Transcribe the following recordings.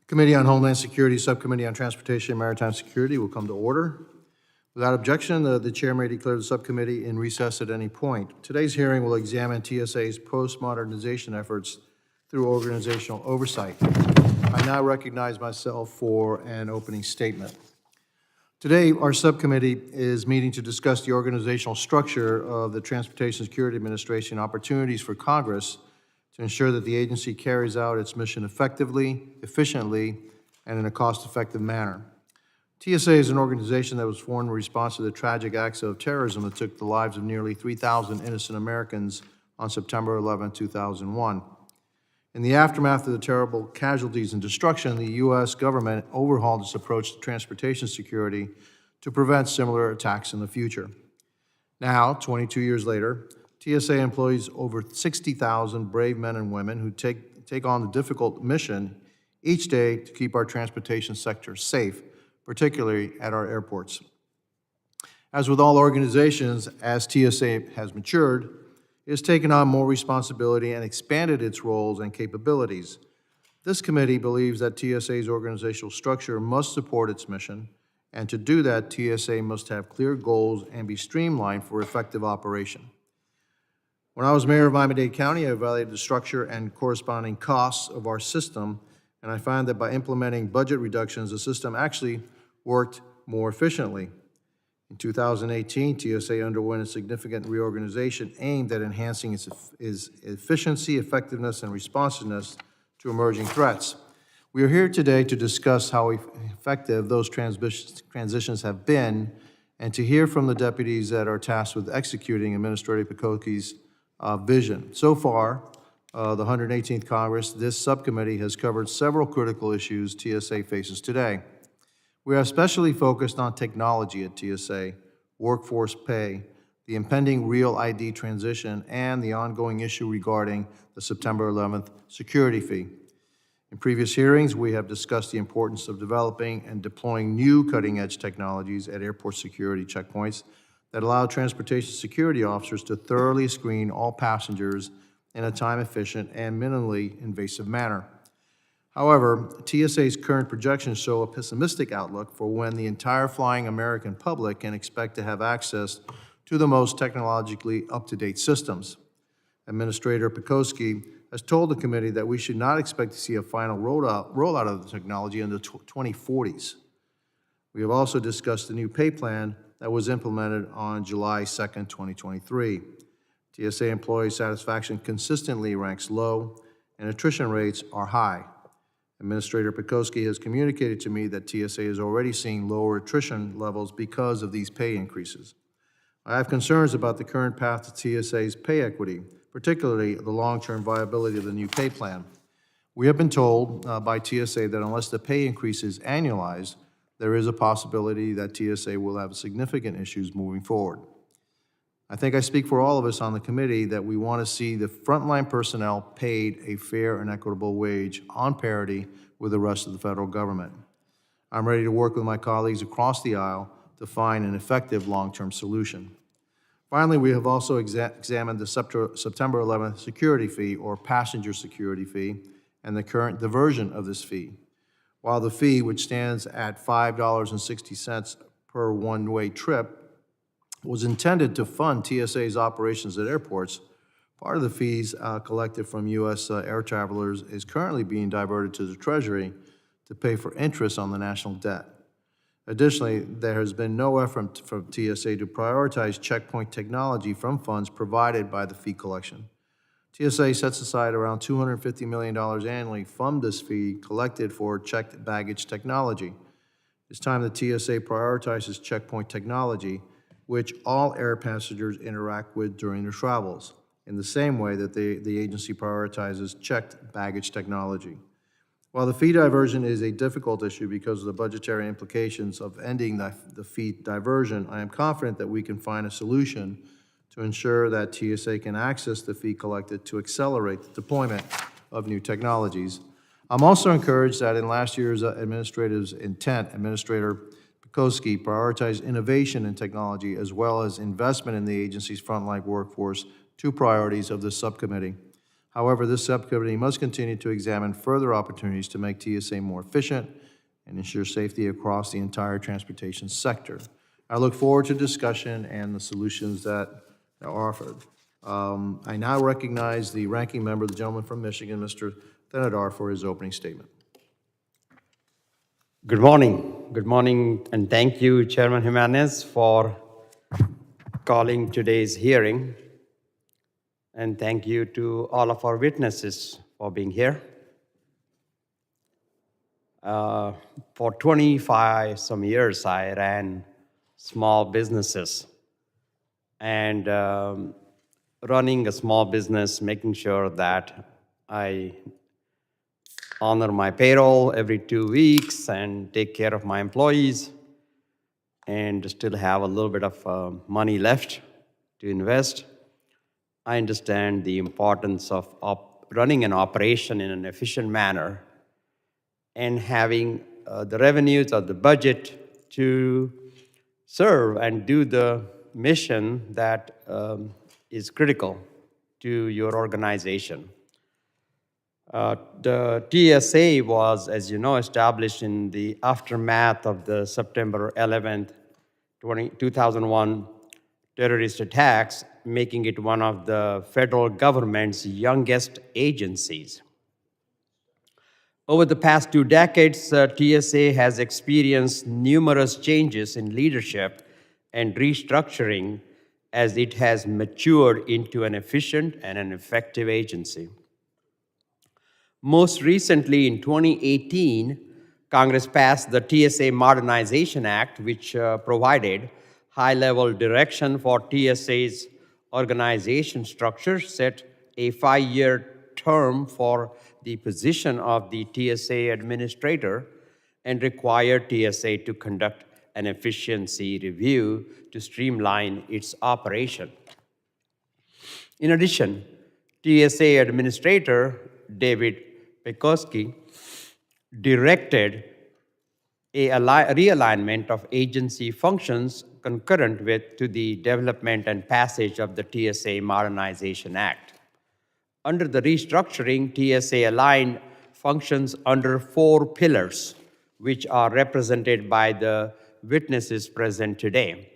Committee on Homeland Security, Subcommittee on Transportation and Maritime Security will come to order. Without objection, the chair may declare the subcommittee in recess at any point. Today's hearing will examine TSA's post-modernization efforts through organizational oversight. I now recognize myself for an opening statement. Today, our subcommittee is meeting to discuss the organizational structure of the Transportation Security Administration, opportunities for Congress to ensure that the agency carries out its mission effectively, efficiently, and in a cost-effective manner. TSA is an organization that was formed in response to the tragic acts of terrorism that took the lives of nearly 3,000 innocent Americans on September 11, 2001. In the aftermath of the terrible casualties and destruction, the U.S. government overhauled its approach to transportation security to prevent similar attacks in the future. Now, 22 years later, TSA employs over 60,000 brave men and women who take on the difficult mission each day to keep our transportation sector safe, particularly at our airports. As with all organizations, as TSA has matured, it has taken on more responsibility and expanded its roles and capabilities. This committee believes that TSA's organizational structure must support its mission, and to do that, TSA must have clear goals and be streamlined for effective operation. When I was mayor of Miami-Dade County, I evaluated the structure and corresponding costs of our system, and I found that by implementing budget reductions, the system actually worked more efficiently. In 2018, TSA underwent a significant reorganization aimed at enhancing its efficiency, effectiveness, and responsiveness to emerging threats. We are here today to discuss how effective those transitions have been and to hear from the deputies that are tasked with executing Administrator Pekoski's vision. So far, the 118th Congress, this subcommittee has covered several critical issues TSA faces today. We are especially focused on technology at TSA, workforce pay, the impending Real ID transition, and the ongoing issue regarding the September 11th security fee. In previous hearings, we have discussed the importance of developing and deploying new cutting-edge technologies at airport security checkpoints that allow transportation security officers to thoroughly screen all passengers in a time-efficient and minimally invasive manner. However, TSA's current projections show a pessimistic outlook for when the entire flying American public can expect to have access to the most technologically up-to-date systems. Administrator Pekoski has told the committee that we should not expect to see a final rollout of the technology in the 2040s. We have also discussed the new pay plan that was implemented on July 2nd, 2023. TSA employee satisfaction consistently ranks low, and attrition rates are high. Administrator Pekoski has communicated to me that TSA is already seeing lower attrition levels because of these pay increases. I have concerns about the current path to TSA's pay equity, particularly the long-term viability of the new pay plan. We have been told by TSA that unless the pay increase is annualized, there is a possibility that TSA will have significant issues moving forward. I think I speak for all of us on the committee that we want to see the frontline personnel paid a fair and equitable wage on parity with the rest of the federal government. I'm ready to work with my colleagues across the aisle to find an effective long-term solution. Finally, we have also examined the September 11th security fee, or passenger security fee, and the current diversion of this fee. While the fee, which stands at $5.60 per one-way trip, was intended to fund TSA's operations at airports, part of the fees collected from U.S. Air travelers is currently being diverted to the Treasury to pay for interest on the national debt. Additionally, there has been no effort from TSA to prioritize checkpoint technology from funds provided by the fee collection. TSA sets aside around $250 million annually from this fee collected for checked baggage technology. It's time that TSA prioritizes checkpoint technology, which all air passengers interact with during their travels, in the same way that the agency prioritizes checked baggage technology. While the fee diversion is a difficult issue because of the budgetary implications of ending the fee diversion, I am confident that we can find a solution to ensure that TSA can access the fee collected to accelerate the deployment of new technologies. I'm also encouraged that in last year's administrator's intent, Administrator Pekoski prioritized innovation in technology as well as investment in the agency's frontline workforce, two priorities of this subcommittee. However, this subcommittee must continue to examine further opportunities to make TSA more efficient and ensure safety across the entire transportation sector. I look forward to discussion and the solutions that are offered. I now recognize the ranking member, the gentleman from Michigan, Mr. Thenadar, for his opening statement. Good morning, and thank you, Chairman Jimenez, for calling today's hearing. And thank you to all of our witnesses for being here. For 25 some years, I ran small businesses. And running a small business, making sure that I honor my payroll every 2 weeks and take care of my employees and still have a little bit of money left to invest. I understand the importance of running an operation in an efficient manner and having the revenues or the budget to serve and do the mission that is critical to your organization. The TSA was, as you know, established in the aftermath of the September 11th, 2001 terrorist attacks, making it one of the federal government's youngest agencies. Over the past 2 decades, TSA has experienced numerous changes in leadership and restructuring as it has matured into an efficient and an effective agency. Most recently, in 2018, Congress passed the TSA Modernization Act, which provided high-level direction for TSA's organization structure, set a 5-year term for the position of the TSA administrator, and required TSA to conduct an efficiency review to streamline its operation. In addition, TSA Administrator David Pekoski directed a realignment of agency functions concurrent to the development and passage of the TSA Modernization Act. Under the restructuring, TSA aligned functions under 4 pillars, which are represented by the witnesses present today.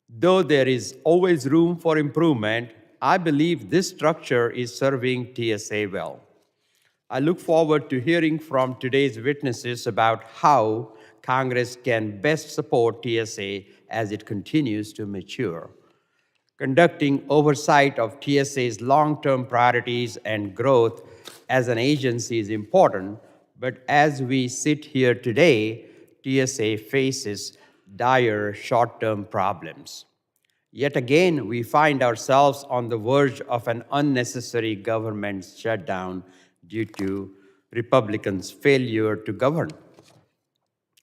Though there is always room for improvement, I believe this structure is serving TSA well. I look forward to hearing from today's witnesses about how Congress can best support TSA as it continues to mature. Conducting oversight of TSA's long-term priorities and growth as an agency is important, but as we sit here today, TSA faces dire short-term problems. Yet again, we find ourselves on the verge of an unnecessary government shutdown due to Republicans' failure to govern.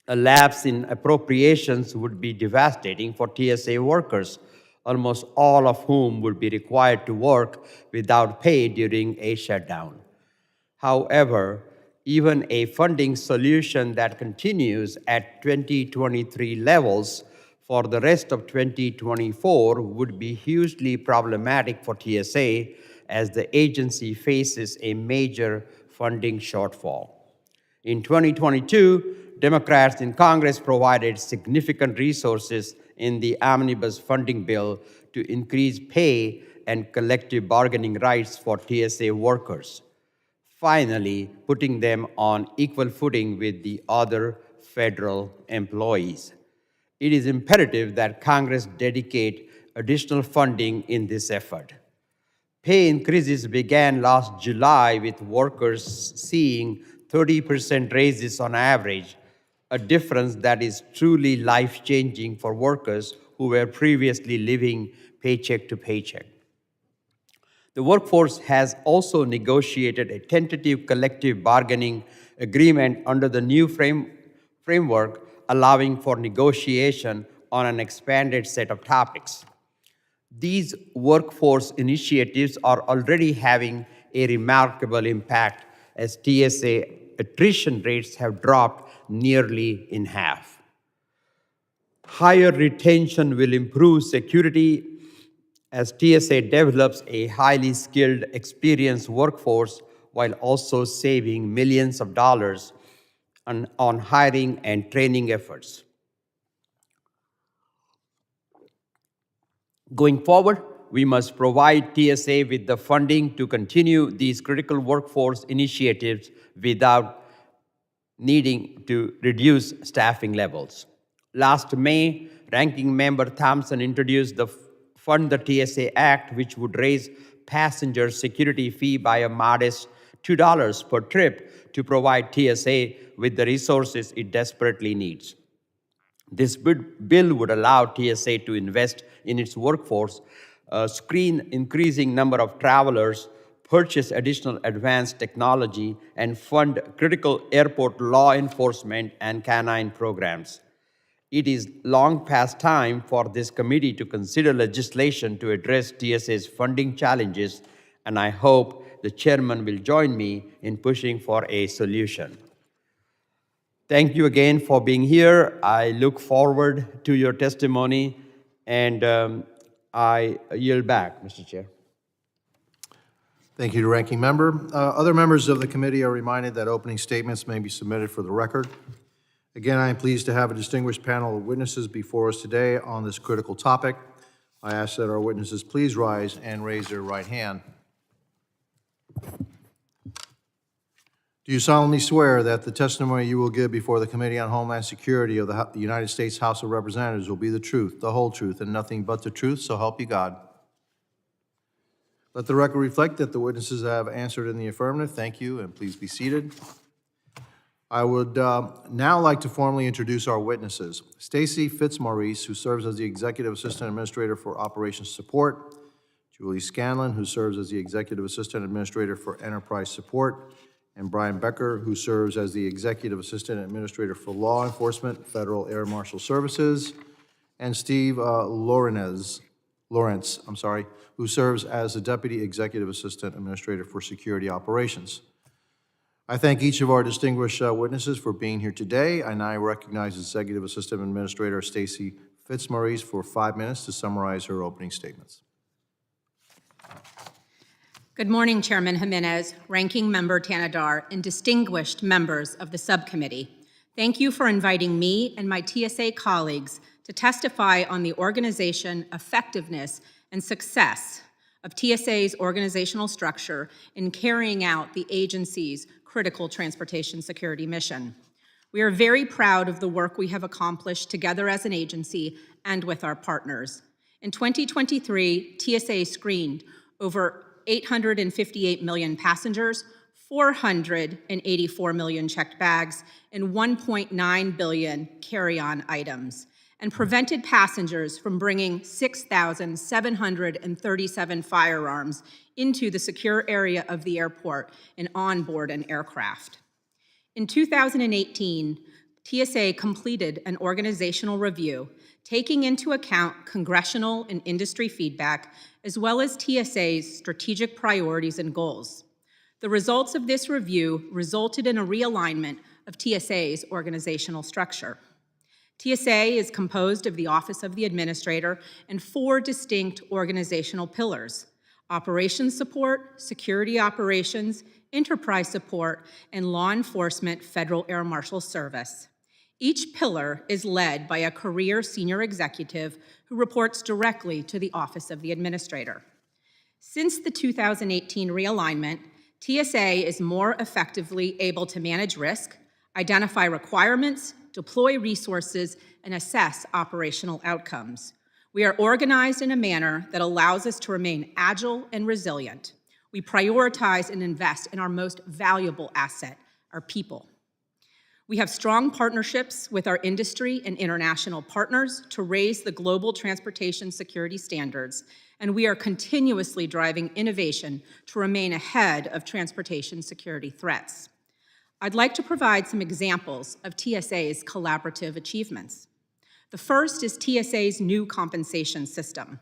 A lapse in appropriations would be devastating for TSA workers, almost all of whom would be required to work without pay during a shutdown. However, even a funding solution that continues at 2023 levels for the rest of 2024 would be hugely problematic for TSA as the agency faces a major funding shortfall. In 2022, Democrats in Congress provided significant resources in the omnibus funding bill to increase pay and collective bargaining rights for TSA workers, finally putting them on equal footing with the other federal employees. It is imperative that Congress dedicate additional funding in this effort. Pay increases began last July with workers seeing 30% raises on average, a difference that is truly life-changing for workers who were previously living paycheck to paycheck. The workforce has also negotiated a tentative collective bargaining agreement under the new framework, allowing for negotiation on an expanded set of topics. These workforce initiatives are already having a remarkable impact as TSA attrition rates have dropped nearly in half. Higher retention will improve security as TSA develops a highly skilled, experienced workforce while also saving millions of dollars on hiring and training efforts. Going forward, we must provide TSA with the funding to continue these critical workforce initiatives without needing to reduce staffing levels. Last May, Ranking Member Thompson introduced the Fund the TSA Act, which would raise passenger security fee by a modest $2 per trip to provide TSA with the resources it desperately needs. This bill would allow TSA to invest in its workforce, screen increasing number of travelers, purchase additional advanced technology, and fund critical airport law enforcement and canine programs. It is long past time for this committee to consider legislation to address TSA's funding challenges, and I hope the chairman will join me in pushing for a solution. Thank you again for being here. I look forward to your testimony, and I yield back, Mr. Chair. Thank you to Ranking Member. Other members of the committee are reminded that opening statements may be submitted for the record. Again, I am pleased to have a distinguished panel of witnesses before us today on this critical topic. I ask that our witnesses please rise and raise their right hand. Do you solemnly swear that the testimony you will give before the Committee on Homeland Security of the United States House of Representatives will be the truth, the whole truth, and nothing but the truth, so help you God? Let the record reflect that the witnesses have answered in the affirmative. Thank you, and please be seated. I would now like to formally introduce our witnesses. Stacy Fitzmaurice, who serves as the Executive Assistant Administrator for Operations Support. Julie Scanlon, who serves as the Executive Assistant Administrator for Enterprise Support. And Brian Becker, who serves as the Executive Assistant Administrator for Law Enforcement, Federal Air Marshal Services. And Steve Lawrence, who serves as the Deputy Executive Assistant Administrator for Security Operations. I thank each of our distinguished witnesses for being here today. I now recognize Executive Assistant Administrator Stacy Fitzmaurice for 5 minutes to summarize her opening statements. Good morning, Chairman Jimenez, Ranking Member Tanadar, and distinguished members of the subcommittee. Thank you for inviting me and my TSA colleagues to testify on the organization, effectiveness, and success of TSA's organizational structure in carrying out the agency's critical transportation security mission. We are very proud of the work we have accomplished together as an agency and with our partners. In 2023, TSA screened over 858 million passengers, 484 million checked bags, and 1.9 billion carry-on items, and prevented passengers from bringing 6,737 firearms into the secure area of the airport and on board an aircraft. In 2018, TSA completed an organizational review, taking into account congressional and industry feedback, as well as TSA's strategic priorities and goals. The results of this review resulted in a realignment of TSA's organizational structure. TSA is composed of the Office of the Administrator and 4 distinct organizational pillars: operations support, security operations, enterprise support, and law enforcement Federal Air Marshal Service. Each pillar is led by a career senior executive who reports directly to the Office of the Administrator. Since the 2018 realignment, TSA is more effectively able to manage risk, identify requirements, deploy resources, and assess operational outcomes. We are organized in a manner that allows us to remain agile and resilient. We prioritize and invest in our most valuable asset, our people. We have strong partnerships with our industry and international partners to raise the global transportation security standards, and we are continuously driving innovation to remain ahead of transportation security threats. I'd like to provide some examples of TSA's collaborative achievements. The first is TSA's new compensation system.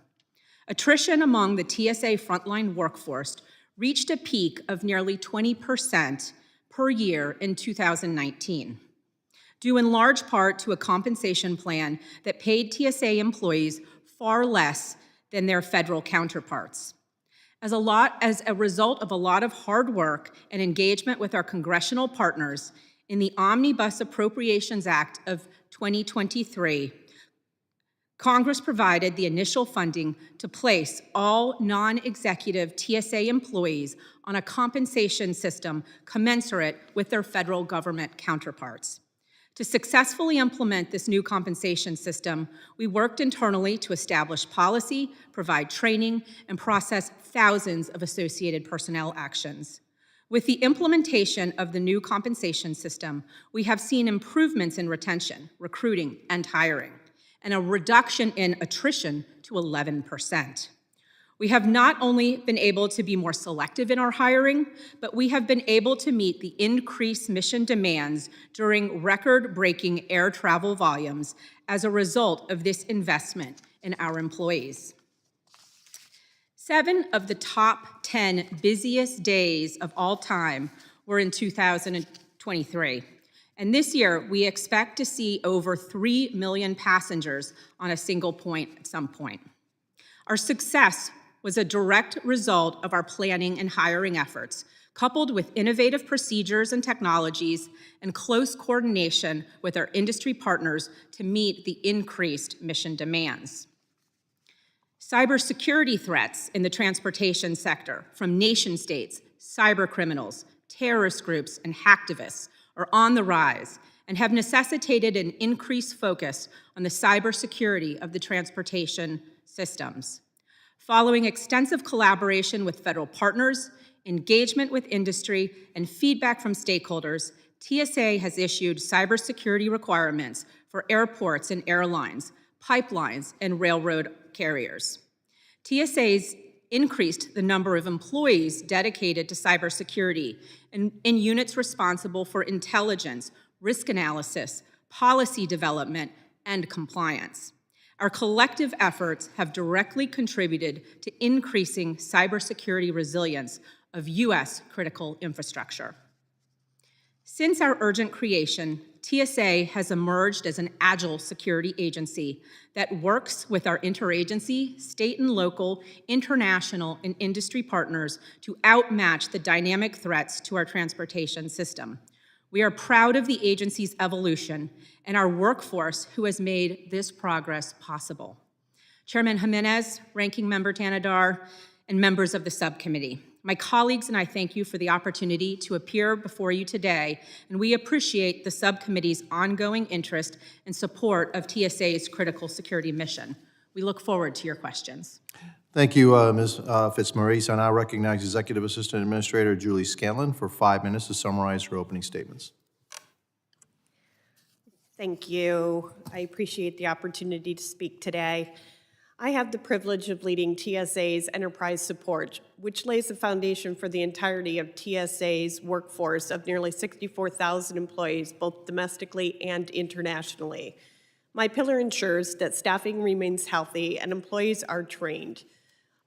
Attrition among the TSA frontline workforce reached a peak of nearly 20% per year in 2019, due in large part to a compensation plan that paid TSA employees far less than their federal counterparts. As a result of a lot of hard work and engagement with our congressional partners, in the Omnibus Appropriations Act of 2023, Congress provided the initial funding to place all non-executive TSA employees on a compensation system commensurate with their federal government counterparts. To successfully implement this new compensation system, we worked internally to establish policy, provide training, and process thousands of associated personnel actions. With the implementation of the new compensation system, we have seen improvements in retention, recruiting, and hiring, and a reduction in attrition to 11%. We have not only been able to be more selective in our hiring, but we have been able to meet the increased mission demands during record-breaking air travel volumes as a result of this investment in our employees. 7 of the top 10 busiest days of all time were in 2023. And this year, we expect to see over 3 million passengers on a single point at some point. Our success was a direct result of our planning and hiring efforts, coupled with innovative procedures and technologies and close coordination with our industry partners to meet the increased mission demands. Cybersecurity threats in the transportation sector from nation-states, cyber criminals, terrorist groups, and hacktivists are on the rise and have necessitated an increased focus on the cybersecurity of the transportation systems. Following extensive collaboration with federal partners, engagement with industry, and feedback from stakeholders, TSA has issued cybersecurity requirements for airports and airlines, pipelines, and railroad carriers. TSA's increased the number of employees dedicated to cybersecurity in units responsible for intelligence, risk analysis, policy development, and compliance. Our collective efforts have directly contributed to increasing cybersecurity resilience of U.S. critical infrastructure. Since our urgent creation, TSA has emerged as an agile security agency that works with our interagency, state and local, international, and industry partners to outmatch the dynamic threats to our transportation system. We are proud of the agency's evolution and our workforce who has made this progress possible. Chairman Jimenez, Ranking Member Tanadar, and members of the subcommittee, my colleagues and I thank you for the opportunity to appear before you today, and we appreciate the subcommittee's ongoing interest and support of TSA's critical security mission. We look forward to your questions. Thank you, Ms. Fitzmaurice. I now recognize Executive Assistant Administrator Julie Scanlon for 5 minutes to summarize her opening statements. Thank you. I appreciate the opportunity to speak today. I have the privilege of leading TSA's enterprise support, which lays the foundation for the entirety of TSA's workforce of nearly 64,000 employees, both domestically and internationally. My pillar ensures that staffing remains healthy and employees are trained.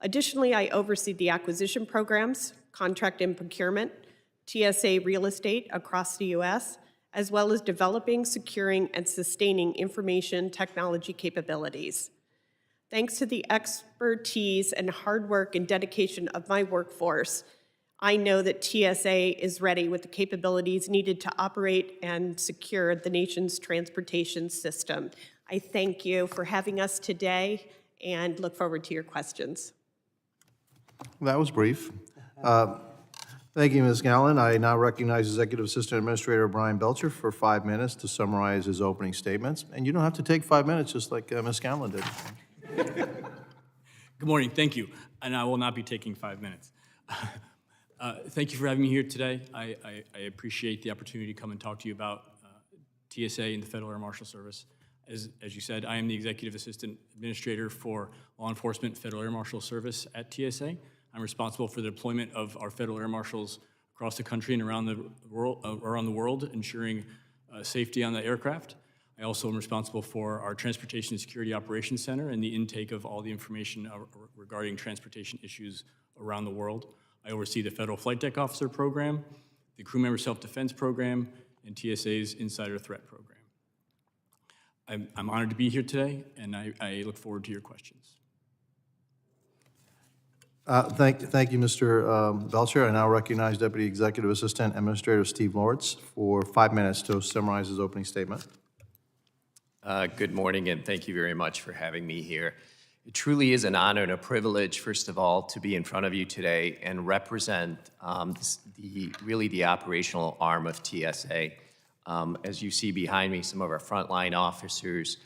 Additionally, I oversee the acquisition programs, contract and procurement, TSA real estate across the U.S., as well as developing, securing, and sustaining information technology capabilities. Thanks to the expertise and hard work and dedication of my workforce, I know that TSA is ready with the capabilities needed to operate and secure the nation's transportation system. I thank you for having us today and look forward to your questions. That was brief. Thank you, Ms. Scanlon. I now recognize Executive Assistant Administrator Brian Belcher for 5 minutes to summarize his opening statements. And you don't have to take 5 minutes, just like Ms. Scanlon did. Good morning, thank you. And I will not be taking 5 minutes. Thank you for having me here today. I appreciate the opportunity to come and talk to you about TSA and the Federal Air Marshal Service. As you said, I am the Executive Assistant Administrator for Law Enforcement Federal Air Marshal Service at TSA. I'm responsible for the deployment of our Federal Air Marshals across the country and around the world, ensuring safety on the aircraft. I also am responsible for our Transportation and Security Operations Center and the intake of all the information regarding transportation issues around the world. I oversee the Federal Flight Deck Officer Program, the Crew Member Self-Defense Program, and TSA's Insider Threat Program. I'm honored to be here today, and I look forward to your questions. Thank you, Mr. Belcher. I now recognize Deputy Executive Assistant Administrator Steve Lawrence for 5 minutes to summarize his opening statement. Good morning, and thank you very much for having me here. It truly is an honor and a privilege, first of all, to be in front of you today and represent really the operational arm of TSA. As you see behind me, some of our frontline officers.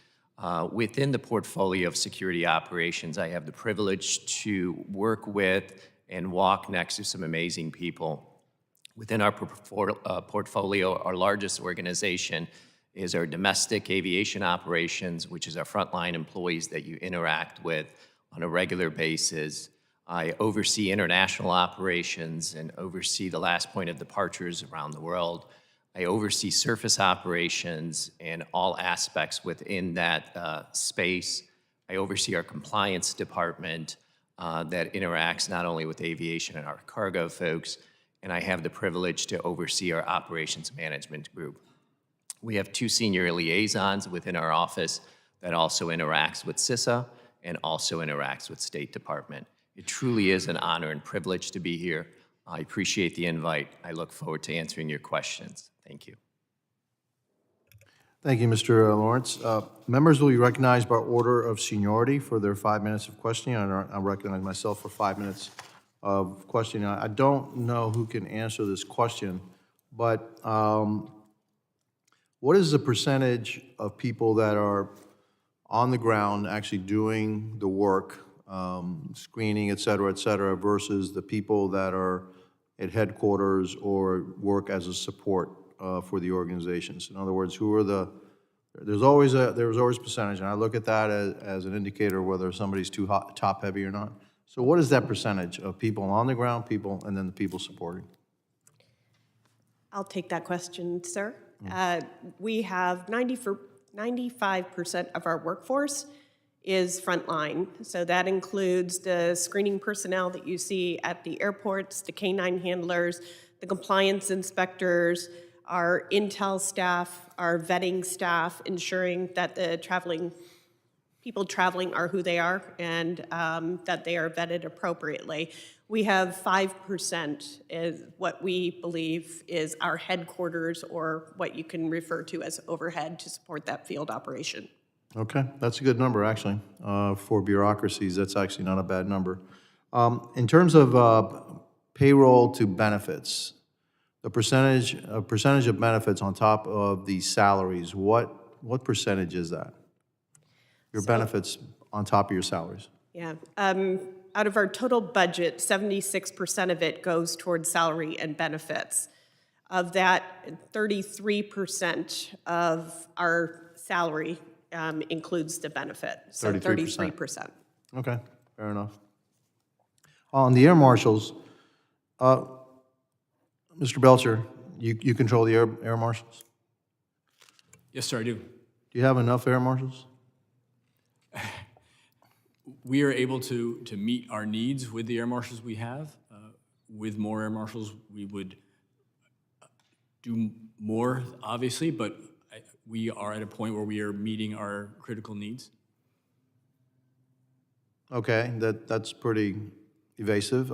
Within the portfolio of security operations, I have the privilege to work with and walk next to some amazing people. Within our portfolio, our largest organization is our domestic aviation operations, which is our frontline employees that you interact with on a regular basis. I oversee international operations and oversee the last point of departures around the world. I oversee surface operations and all aspects within that space. I oversee our compliance department that interacts not only with aviation and our cargo folks, and I have the privilege to oversee our operations management group. We have 2 senior liaisons within our office that also interacts with CISA and also interacts with State Department. It truly is an honor and privilege to be here. I appreciate the invite. I look forward to answering your questions. Thank you. Thank you, Mr. Lawrence. Members will be recognized by order of seniority for their 5 minutes of questioning. I recognize myself for 5 minutes of questioning. I don't know who can answer this question, but what is the percentage of people that are on the ground actually doing the work, screening, et cetera, versus the people that are at headquarters or work as a support for the organizations? In other words, who are there's always a percentage, and I look at that as an indicator whether somebody's too top heavy or not. So what is that percentage of people on the ground, and then the people supporting? I'll take that question, sir. We have 95% of our workforce is frontline. So that includes the screening personnel that you see at the airports, the K-9 handlers, the compliance inspectors, our intel staff, our vetting staff, ensuring that the people traveling are who they are and that they are vetted appropriately. We have 5% is what we believe is our headquarters, or what you can refer to as overhead, to support that field operation. Okay, that's a good number, actually. For bureaucracies, that's actually not a bad number. In terms of payroll to benefits, the percentage of benefits on top of the salaries, what percentage is that? Your benefits on top of your salaries? Yeah. Out of our total budget, 76% of it goes towards salary and benefits. Of that, 33% of our salary includes the benefit, so 33%. Okay, fair enough. On the air marshals, Mr. Belcher, you control the air marshals? Yes, sir, I do. Do you have enough air marshals? We are able to meet our needs with the air marshals we have. With more air marshals, we would do more, obviously, but we are at a point where we are meeting our critical needs. Okay, that's pretty evasive.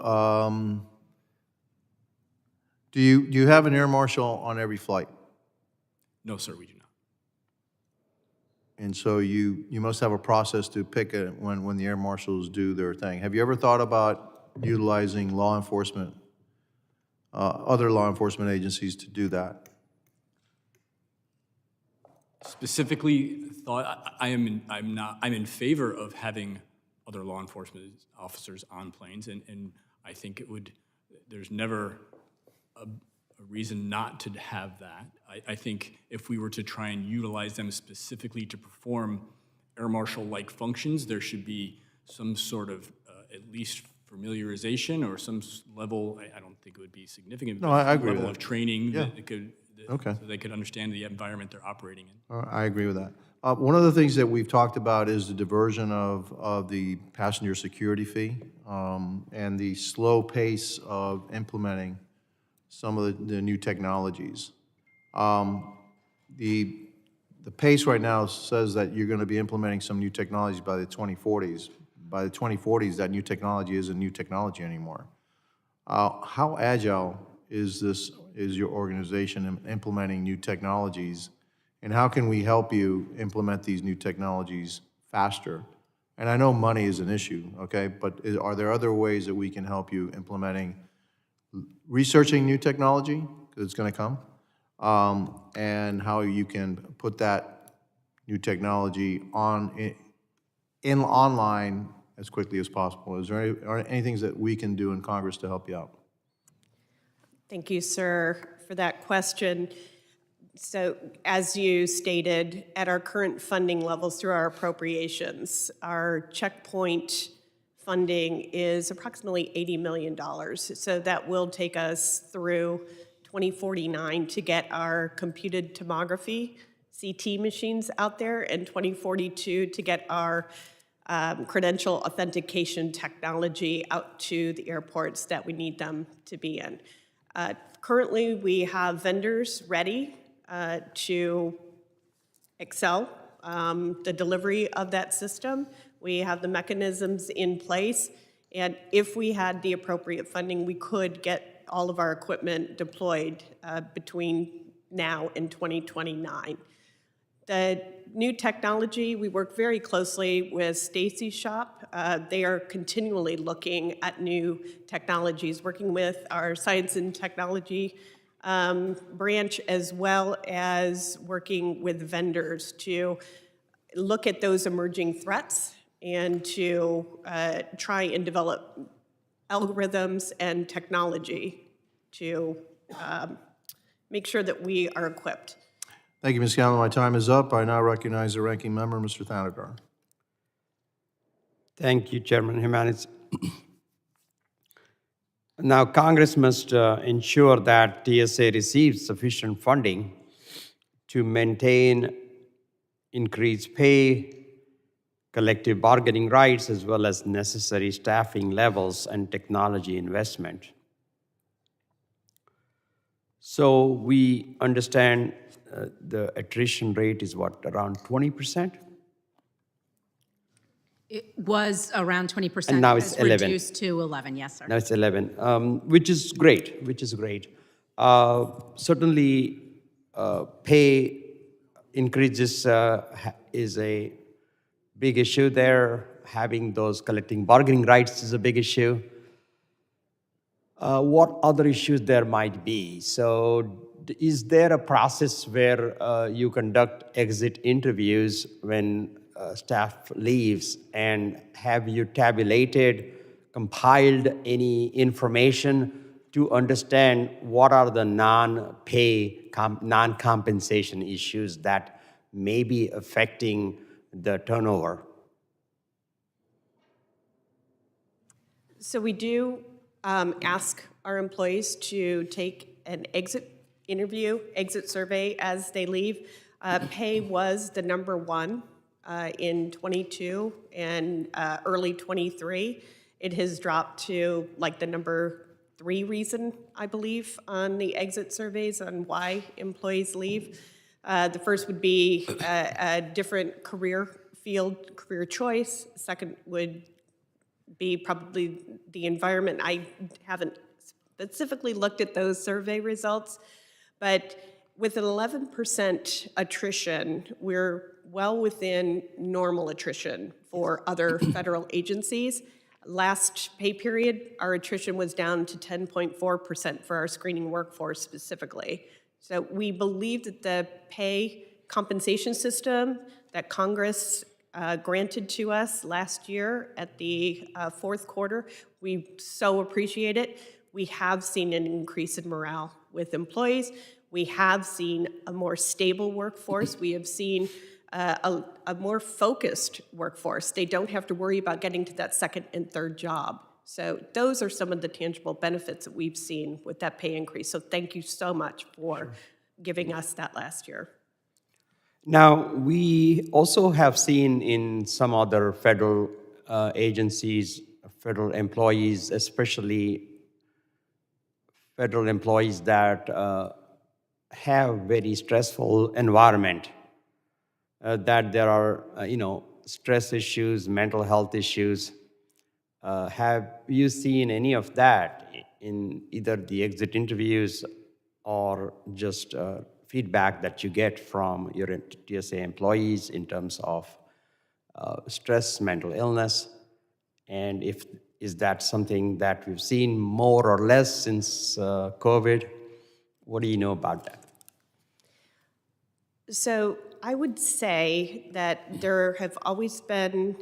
Do you have an air marshal on every flight? No, sir, we do not. And so you must have a process to pick it when the air marshals do their thing. Have you ever thought about utilizing law enforcement, other law enforcement agencies to do that? Specifically, I'm in favor of having other law enforcement officers on planes, and I think there's never a reason not to have that. I think if we were to try and utilize them specifically to perform air marshal-like functions, there should be some sort of at least familiarization or some level. I don't think it would be significant. No, I agree with level that. of training Yeah. so they could understand the environment they're operating in. I agree with that. One of the things that we've talked about is the diversion of the passenger security fee and the slow pace of implementing some of the new technologies. The pace right now says that you're going to be implementing some new technologies by the 2040s, by the 2040s, that new technology isn't new technology anymore. How agile is your organization in implementing new technologies, and how can we help you implement these new technologies faster? And I know money is an issue, okay, but are there other ways that we can help you implementing, researching new technology, because it's going to come, and how you can put that new technology online as quickly as possible? Is there any things that we can do in Congress to help you out? Thank you, sir, for that question. So as you stated, at our current funding levels through our appropriations, our checkpoint funding is approximately $80 million. So that will take us through 2049 to get our computed tomography CT machines out there, and 2042 to get our credential authentication technology out to the airports that we need them to be in. Currently, we have vendors ready to excel the delivery of that system. We have the mechanisms in place, and if we had the appropriate funding, we could get all of our equipment deployed between now and 2029. The new technology, we work very closely with Stacy's shop. They are continually looking at new technologies, working with our science and technology branch, as well as working with vendors to look at those emerging threats and to try and develop algorithms and technology to make sure that we are equipped. Thank you, Ms. Scanlon. My time is up. I now recognize the ranking member, Mr. Thanagar. Thank you, Chairman Jimenez. Now, Congress must ensure that TSA receives sufficient funding to maintain increased pay, collective bargaining rights, as well as necessary staffing levels and technology investment. So we understand the attrition rate is what, around 20%? It was around 20%. And now it's 11. Reduced to 11, yes, sir. Now it's 11, which is great, Certainly, pay increases is a big issue there. Having those collective bargaining rights is a big issue. What other issues there might be? So is there a process where you conduct exit interviews when staff leaves, and have you tabulated, compiled any information to understand what are the non-pay, non-compensation issues that may be affecting the turnover? So we do ask our employees to take an exit interview, exit survey as they leave. Pay was the number one in 22 and early 23. It has dropped to like the number 3 reason, I believe, on the exit surveys on why employees leave. The first would be a different career field, career choice. Second would be probably the environment. I haven't specifically looked at those survey results, but with an 11% attrition, we're well within normal attrition for other federal agencies. Last pay period, our attrition was down to 10.4% for our screening workforce specifically. So we believe that the pay compensation system that Congress granted to us last year at the fourth quarter, we so appreciate it. We have seen an increase in morale with employees. We have seen a more stable workforce. We have seen a more focused workforce. They don't have to worry about getting to that second and third job. So those are some of the tangible benefits that we've seen with that pay increase. So thank you so much for giving us that last year. Now, we also have seen in some other federal agencies, federal employees, especially federal employees that have very stressful environment, that there are, stress issues, mental health issues. Have you seen any of that in either the exit interviews or just feedback that you get from your TSA employees in terms of stress, mental illness? And is that something that we've seen more or less since COVID? What do you know about that? So I would say that there have always been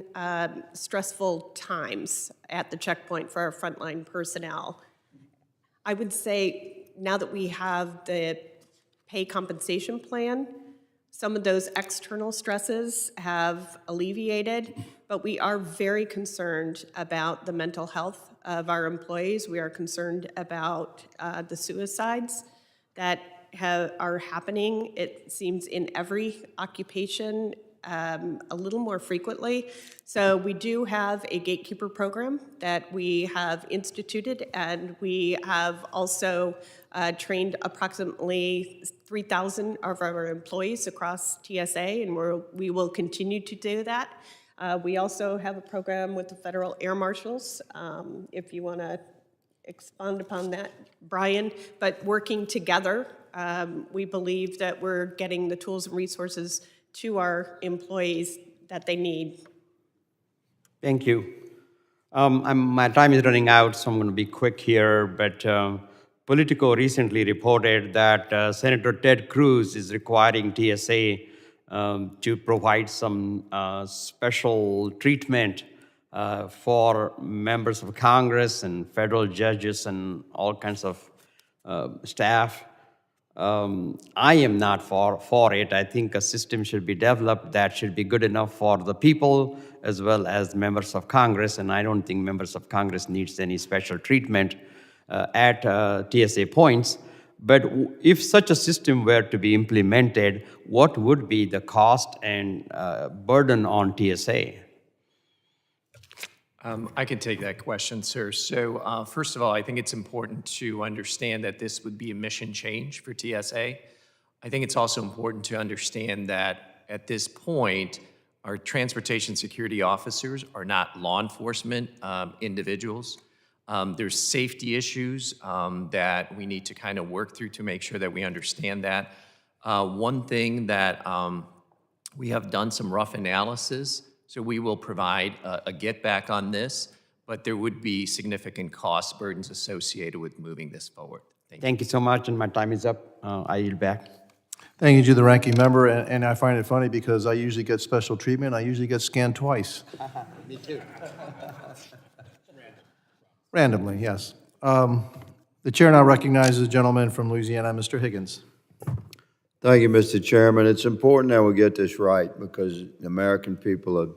stressful times at the checkpoint for our frontline personnel. I would say now that we have the pay compensation plan, some of those external stresses have alleviated, but we are very concerned about the mental health of our employees. We are concerned about the suicides that are happening, it seems, in every occupation a little more frequently. So we do have a gatekeeper program that we have instituted, and we have also trained approximately 3,000 of our employees across TSA, and we will continue to do that. We also have a program with the Federal Air Marshals, if you want to expand upon that, Brian, but working together, we believe that we're getting the tools and resources to our employees that they need. Thank you. My time is running out, so I'm going to be quick here, but Politico recently reported that Senator Ted Cruz is requiring TSA to provide some special treatment for members of Congress and federal judges and all kinds of staff. I am not for it. I think a system should be developed that should be good enough for the people as well as members of Congress, and I don't think members of Congress needs any special treatment at TSA points. But if such a system were to be implemented, what would be the cost and burden on TSA? I can take that question, sir. So first of all, I think it's important to understand that this would be a mission change for TSA. I think it's also important to understand that at this point, our transportation security officers are not law enforcement individuals. There's safety issues that we need to kind of work through to make sure that we understand that. One thing that we have done some rough analysis, so we will provide a get back on this, but there would be significant cost burdens associated with moving this forward. Thank you so much, and my time is up. I yield back. Thank you to the ranking member, and I find it funny because I usually get special treatment. I usually get scanned twice. Me too. Randomly, yes. The chair now recognizes the gentleman from Louisiana, Mr. Higgins. Thank you, Mr. Chairman. It's important that we get this right because the American people are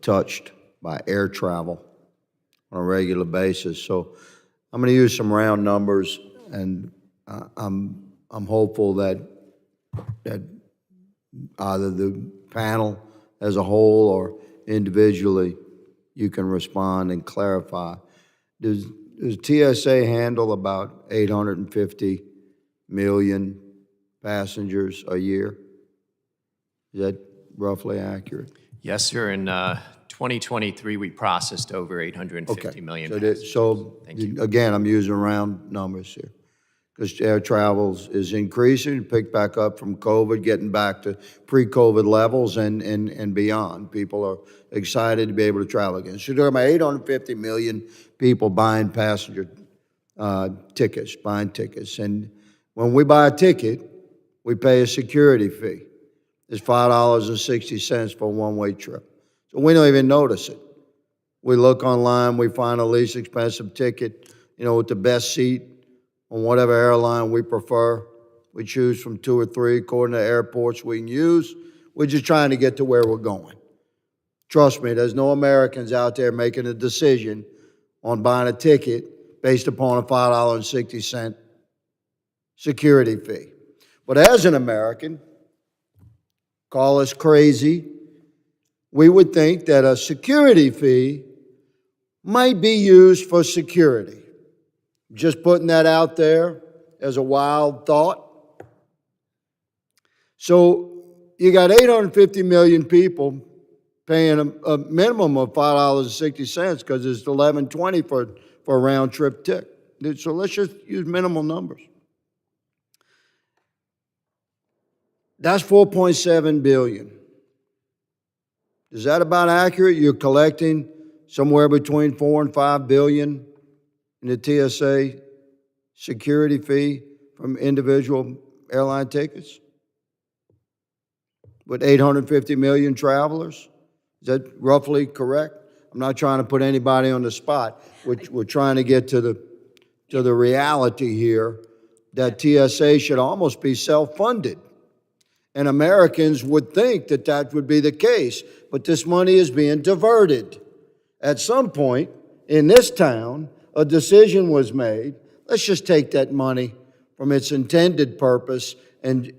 touched by air travel on a regular basis. So I'm going to use some round numbers, and I'm hopeful that either the panel as a whole or individually you can respond and clarify. Does TSA handle about 850 million passengers a year? Is that roughly accurate? Yes, sir. In 2023, we processed over 850 million passengers. So again, I'm using round numbers here because air travel is increasing, picked back up from COVID, getting back to pre-COVID levels and beyond. People are excited to be able to travel again. So there are about 850 million people buying passenger tickets, and when we buy a ticket, we pay a security fee. It's $5.60 for a one-way trip. So we don't even notice it. We look online, we find the least expensive ticket, with the best seat on whatever airline we prefer. We choose from 2 or 3 according to airports we can use. We're just trying to get to where we're going. Trust me, there's no Americans out there making a decision on buying a ticket based upon a $5.60 security fee. But as an American, call us crazy, we would think that a security fee might be used for security. Just putting that out there as a wild thought. So you got 850 million people paying a minimum of $5.60 because it's $11.20 for a round trip ticket. So let's just use minimal numbers. That's $4.7 billion. Is that about accurate? You're collecting somewhere between $4 and $5 billion in the TSA security fee from individual airline tickets? With 850 million travelers? Is that roughly correct? I'm not trying to put anybody on the spot. We're trying to get to the reality here that TSA should almost be self-funded. And Americans would think that that would be the case, but this money is being diverted. At some point in this town, a decision was made, let's just take that money from its intended purpose and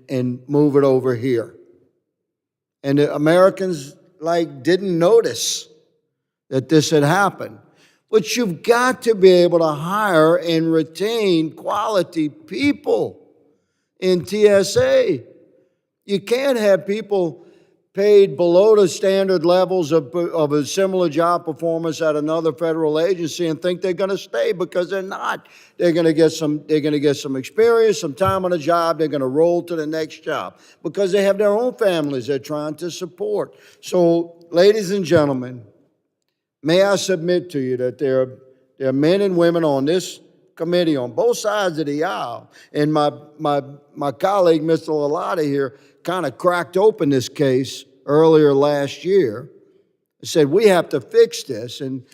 move it over here. And the Americans didn't notice that this had happened. But you've got to be able to hire and retain quality people in TSA. You can't have people paid below the standard levels of a similar job performance at another federal agency and think they're going to stay, because they're not. They're going to get some experience, some time on the job. They're going to roll to the next job because they have their own families they're trying to support. So, ladies and gentlemen, may I submit to you that there are men and women on this committee on both sides of the aisle, and my colleague, Mr. Lalata here, kind of cracked open this case earlier last year, said we have to fix this, and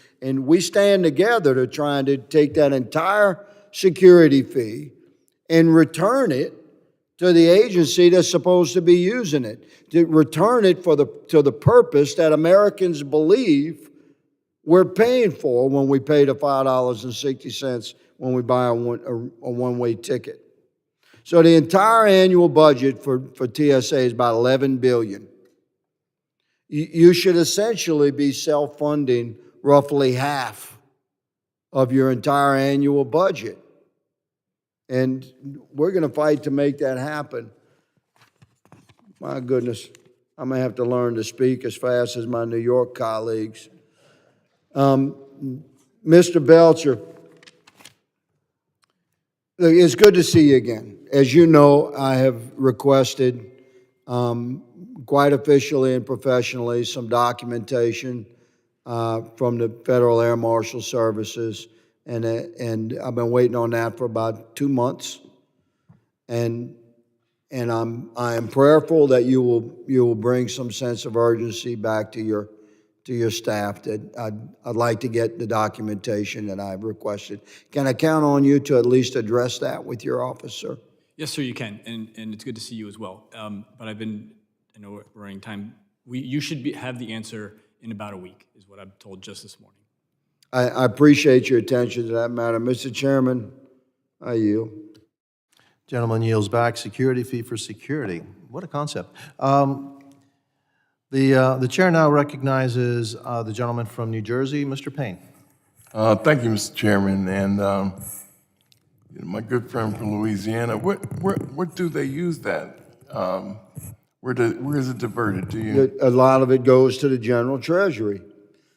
we stand together to try to take that entire security fee and return it to the agency that's supposed to be using it, to return it to the purpose that Americans believe we're paying for when we pay the $5.60 when we buy a one-way ticket. So the entire annual budget for TSA is about $11 billion. You should essentially be self-funding roughly half of your entire annual budget. And we're going to fight to make that happen. My goodness, I'm going to have to learn to speak as fast as my New York colleagues. Mr. Belcher, it's good to see you again. As you know, I have requested quite officially and professionally some documentation from the Federal Air Marshal Services, and I've been waiting on that for about 2 months, and I am prayerful that you will bring some sense of urgency back to your staff, that I'd like to get the documentation that I've requested. Can I count on you to at least address that with your officer? Yes, sir, you can, and it's good to see you as well. But I know we're running time. You should have the answer in about a week, is what I'm told just this morning. I appreciate your attention to that matter. Mr. Chairman, I yield. Gentleman yields back. Security fee for security. What a concept. The chair now recognizes the gentleman from New Jersey, Mr. Payne. Thank you, Mr. Chairman, and my good friend from Louisiana. What do they use that? Where is it diverted? A lot of it goes to the General Treasury.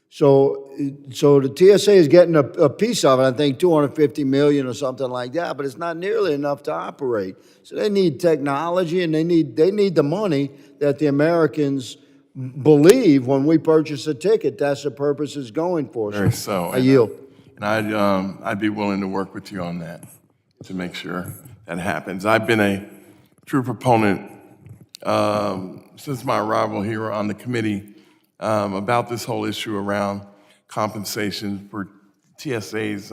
So the TSA is getting a piece of it, I think $250 million or something like that, but it's not nearly enough to operate. So they need technology, and they need the money that the Americans believe when we purchase a ticket. That's the purpose it's going for. Very so. I yield. And I'd be willing to work with you on that to make sure that happens. I've been a true proponent since my arrival here on the committee about this whole issue around compensation for TSA's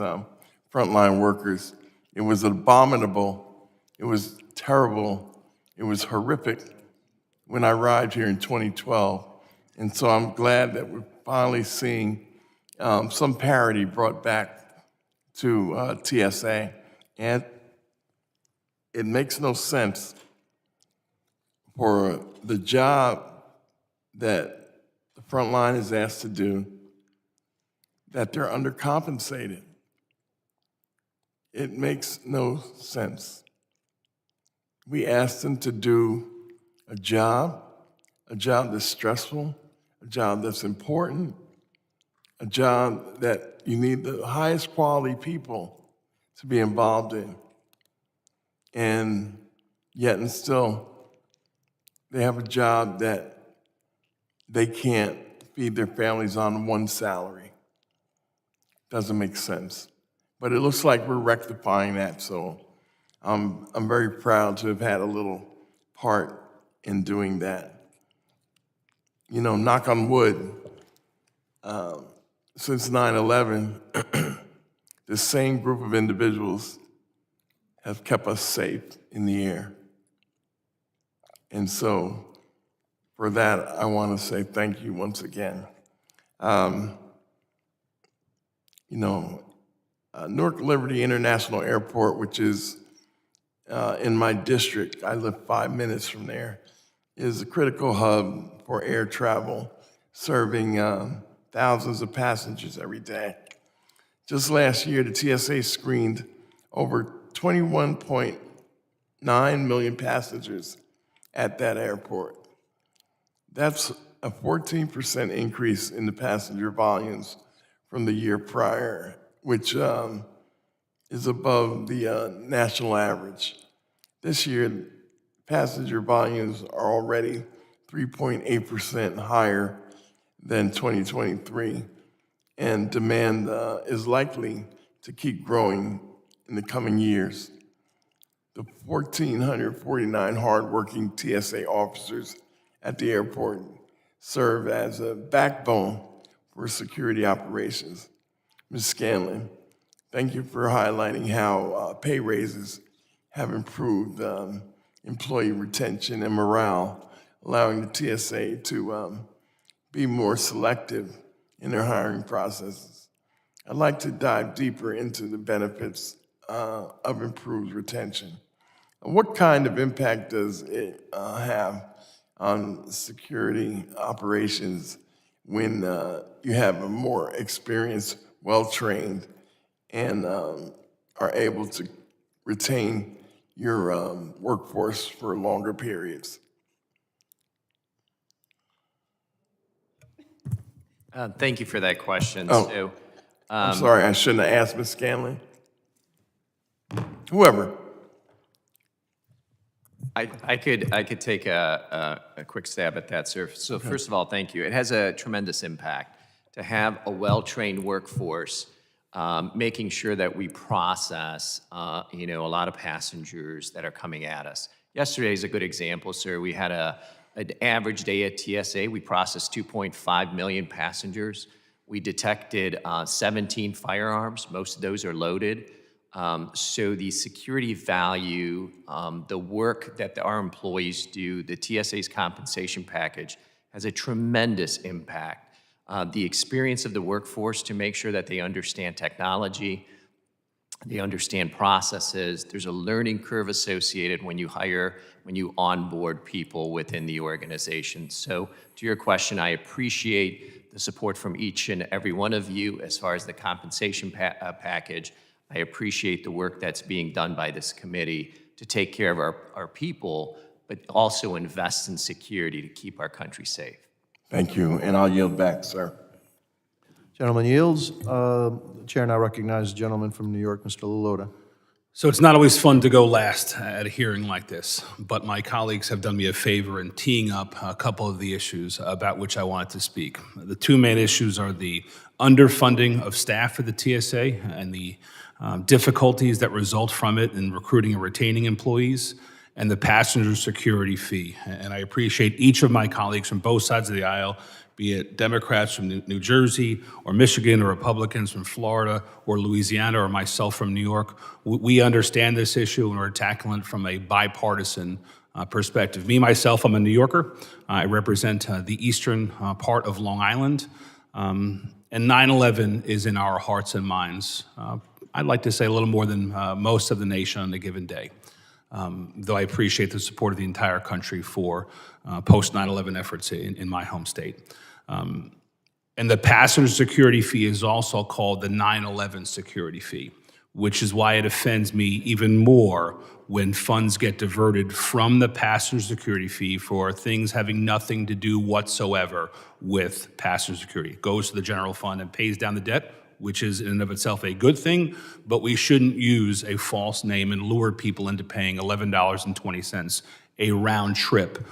frontline workers. It was abominable. It was terrible. It was horrific when I arrived here in 2012. And so I'm glad that we're finally seeing some parity brought back to TSA. And it makes no sense for the job that the front line is asked to do, that they're undercompensated. It makes no sense. We ask them to do a job that's stressful, a job that's important, a job that you need the highest quality people to be involved in. And yet and still, they have a job that they can't feed their families on one salary. Doesn't make sense. But it looks like we're rectifying that, so I'm very proud to have had a little part in doing that. You know, knock on wood, since 9/11, the same group of individuals have kept us safe in the air. And so for that, I want to say thank you once again. Newark Liberty International Airport, which is in my district, I live 5 minutes from there, is a critical hub for air travel, serving thousands of passengers every day. Just last year, the TSA screened over 21.9 million passengers at that airport. That's a 14% increase in the passenger volumes from the year prior, which is above the national average. This year, passenger volumes are already 3.8% higher than 2023, and demand is likely to keep growing in the coming years. The 1,449 hardworking TSA officers at the airport serve as a backbone for security operations. Ms. Scanlon, thank you for highlighting how pay raises have improved employee retention and morale, allowing the TSA to be more selective in their hiring processes. I'd like to dive deeper into the benefits of improved retention. What kind of impact does it have on security operations when you have a more experienced, well-trained, and are able to retain your workforce for longer periods? Thank you for that question. Oh. I'm sorry, I shouldn't have asked Ms. Scanlon. Whoever. I could take a quick stab at that, sir. So first of all, thank you. It has a tremendous impact to have a well-trained workforce, making sure that we process, a lot of passengers that are coming at us. Yesterday is a good example, sir. We had an average day at TSA. We processed 2.5 million passengers. We detected 17 firearms. Most of those are loaded. So the security value, the work that our employees do, the TSA's compensation package has a tremendous impact. The experience of the workforce to make sure that they understand technology, they understand processes. There's a learning curve associated when you onboard people within the organization. So to your question, I appreciate the support from each and every one of you as far as the compensation package. I appreciate the work that's being done by this committee to take care of our people, but also invest in security to keep our country safe. Thank you, and I'll yield back, sir. Gentleman yields. The chair now recognizes the gentleman from New York, Mr. Lilloda. So it's not always fun to go last at a hearing like this, but my colleagues have done me a favor in teeing up a couple of the issues about which I wanted to speak. The two main issues are the underfunding of staff at the TSA and the difficulties that result from it in recruiting and retaining employees, and the passenger security fee. And I appreciate each of my colleagues from both sides of the aisle, be it Democrats from New Jersey or Michigan or Republicans from Florida or Louisiana or myself from New York. We understand this issue and we're tackling it from a bipartisan perspective. Me, myself, I'm a New Yorker. I represent the eastern part of Long Island. And 9/11 is in our hearts and minds. I'd like to say a little more than most of the nation on a given day. Though I appreciate the support of the entire country for post-9/11 efforts in my home state. And the passenger security fee is also called the 9/11 security fee, which is why it offends me even more when funds get diverted from the passenger security fee for things having nothing to do whatsoever with passenger security. It goes to the general fund and pays down the debt, which is in and of itself a good thing, but we shouldn't use a false name and lure people into paying $11.20 a round trip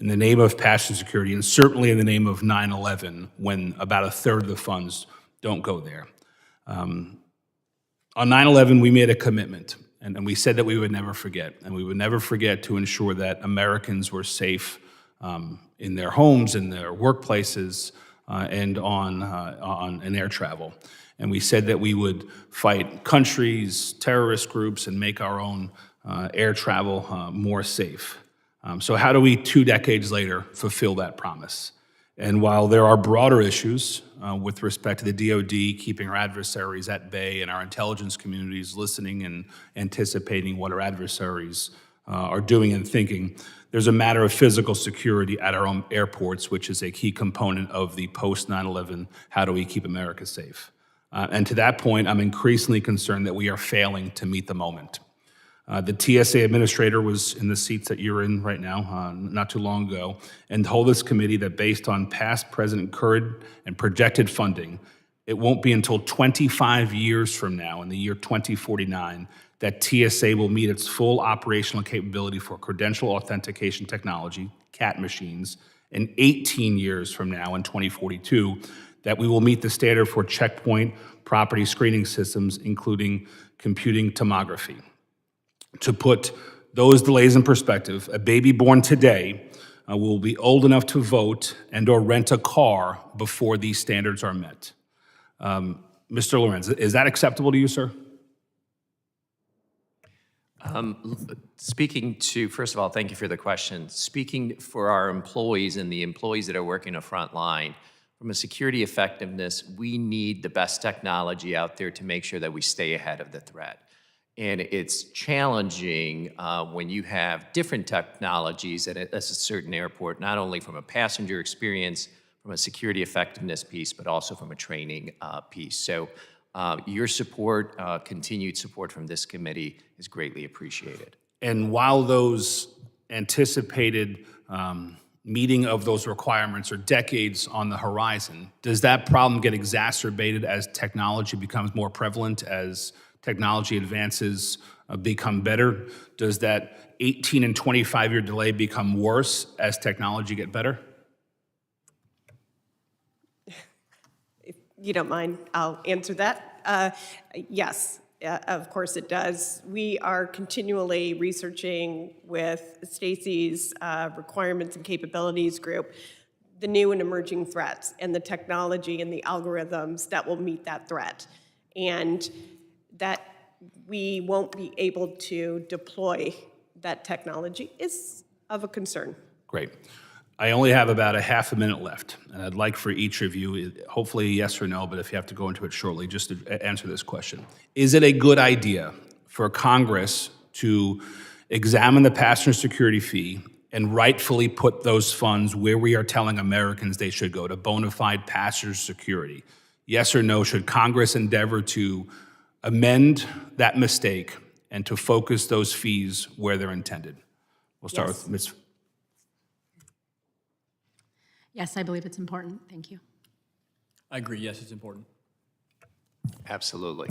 in the name of passenger security, and certainly in the name of 9/11, when about a third of the funds don't go there. On 9/11, we made a commitment, and we said that we would never forget, and we would never forget to ensure that Americans were safe in their homes, in their workplaces, and in air travel. And we said that we would fight countries, terrorist groups, and make our own air travel more safe. So how do we, 2 decades later, fulfill that promise? And while there are broader issues with respect to the DoD keeping our adversaries at bay and our intelligence communities listening and anticipating what our adversaries are doing and thinking, there's a matter of physical security at our own airports, which is a key component of the post-9/11, how do we keep America safe? And to that point, I'm increasingly concerned that we are failing to meet the moment. The TSA administrator was in the seats that you're in right now, not too long ago, and told this committee that based on past, present, current, and projected funding, it won't be until 25 years from now, in the year 2049, that TSA will meet its full operational capability for credential authentication technology, CAT machines, and 18 years from now, in 2042, that we will meet the standard for checkpoint property screening systems, including computing tomography. To put those delays in perspective, a baby born today will be old enough to vote and or rent a car before these standards are met. Mr. Lorenz, is that acceptable to you, sir? Speaking to, first of all, thank you for the question. Speaking for our employees and the employees that are working the front line, from a security effectiveness, we need the best technology out there to make sure that we stay ahead of the threat. And it's challenging when you have different technologies at a certain airport, not only from a passenger experience, from a security effectiveness piece, but also from a training piece. So your support, continued support from this committee is greatly appreciated. And while those anticipated meeting of those requirements are decades on the horizon, does that problem get exacerbated as technology becomes more prevalent, as technology advances become better? Does that 18 and 25-year delay become worse as technology get better? If you don't mind, I'll answer that. Yes, of course it does. We are continually researching with Stacy's requirements and capabilities group the new and emerging threats and the technology and the algorithms that will meet that threat. And that we won't be able to deploy that technology is of a concern. Great. I only have about a half a minute left, and I'd like for each of you, hopefully yes or no, but if you have to go into it shortly, just to answer this question. Is it a good idea for Congress to examine the passenger security fee and rightfully put those funds where we are telling Americans they should go, to bona fide passenger security? Yes or no, should Congress endeavor to amend that mistake and to focus those fees where they're intended? We'll start with Ms. Yes, I believe it's important. Thank you. I agree, yes, it's important. Absolutely.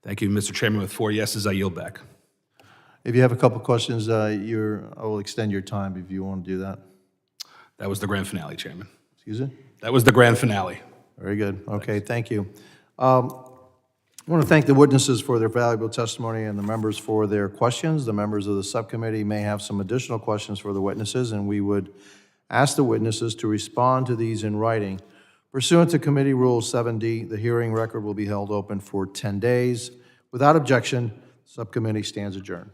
Thank you, Mr. Chairman. With 4 yeses, I yield back. If you have a couple questions, I will extend your time if you want to do that. That was the grand finale, Chairman. Excuse me? That was the grand finale. Very good. Okay, thank you. I want to thank the witnesses for their valuable testimony and the members for their questions. The members of the subcommittee may have some additional questions for the witnesses, and we would ask the witnesses to respond to these in writing. Pursuant to Committee Rule 7D, the hearing record will be held open for 10 days. Without objection, the subcommittee stands adjourned.